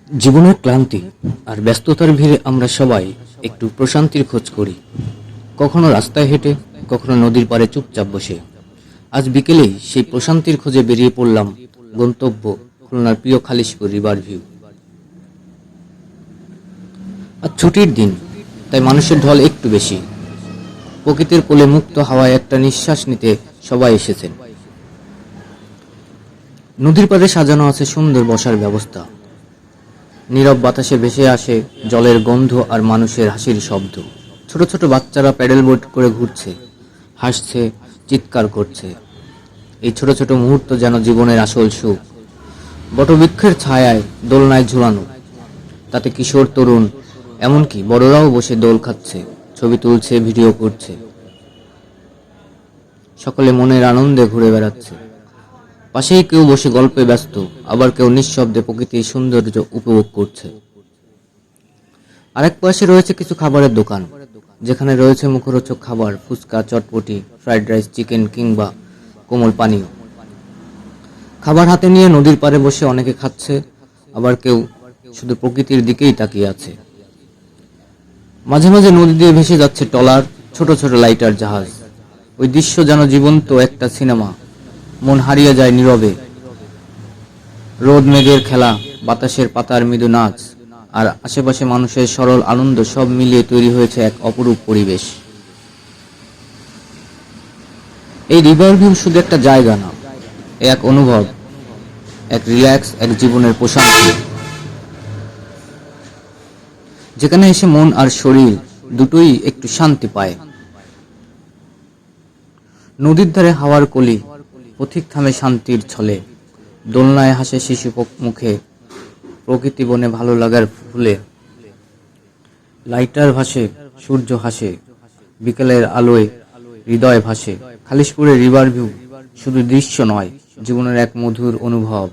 জীবনের ক্লান্তি আর ব্যস্ততার ভিড়ে আমরা সবাই একটু প্রশান্তির খোঁজ করি। কখনো রাস্তায় হেঁটে, কখনো নদীর পাড়ে চুপচাপ বসে। আজ বিকেলেই সেই প্রশান্তির খোঁজে বেরিয়ে পড়লাম। গন্তব্য খুলনার প্রিয় খালিশপুর রিভার ভিউ। আজ ছুটির দিন, তাই মানুষের ঢল একটু বেশি। প্রকৃতির কোলে মুক্ত হাওয়ায় একটা নিঃশ্বাস নিতে সবাই এসেছেন। নদীর পাড়ে সাজানো আছে সুন্দর বসার ব্যবস্থা। নীরব বাতাসে ভেসে আসে জলের গন্ধ আর মানুষের হাসির শব্দ। ছোট ছোট বাচ্চারা প্যাডেল বোট করে ঘুরছে, হাসছে, চিৎকার করছে। এই ছোট ছোট মুহূর্ত যেন জীবনের আসল সুখ। বটবৃক্ষের ছায়ায় দোলনায় ঝুলানো, তাতে কিশোর, তরুণ, এমনকি বড়রাও বসে দোল খাচ্ছে, ছবি তুলছে, ভিডিও করছে। সকলে মনের আনন্দে ঘুরে বেড়াচ্ছে। পাশেই কেউ বসে গল্পে ব্যস্ত, আবার কেউ নিঃশব্দে প্রকৃতির সৌন্দর্য উপভোগ করছে। আরেক পাশে রয়েছে কিছু খাবারের দোকান, যেখানে রয়েছে মুখরোচক খাবার, ফুচকা, চটপটি, ফ্রাইড রাইস, চিকেন কিংবা কোমল পানীয়। খাবার হাতে নিয়ে নদীর পাড়ে বসে অনেকে খাচ্ছে, আবার কেউ শুধু প্রকৃতির দিকেই তাকিয়ে আছে। মাঝে মাঝে নদী দিয়ে ভেসে যাচ্ছে ট্রলার, ছোট ছোট লাইটার জাহাজ। ওই দৃশ্য যেন জীবন্ত একটা সিনেমা। মন হারিয়ে যায় নীরবে। রোদ মেঘের খেলা, বাতাসের পাতার মৃদু নাচ, আর আশেপাশে মানুষের সরল আনন্দ, সব মিলিয়ে তৈরি হয়েছে এক অপরূপ পরিবেশ। এই রিভার ভিউ শুধু একটা জায়গা না, এক অনুভব, এক রিল্যাক্স, এক জীবনের প্রশান্তি, যেখানে এসে মন আর শরীর দুটোই একটু শান্তি পায়। নদীর ধারে হাওয়ার কলি, পথিক থামে শান্তির ছলে, দোলনায় হাসে শিশু মুখে, প্রকৃতি বনে ভালো লাগার ফুলে। লাইটার ভাসে, সূর্য হাসে, বিকেলের আলোয় হৃদয় ভাসে। খালিশপুরের রিভার ভিউ শুধু দৃশ্য নয়, জীবনের এক মধুর অনুভব।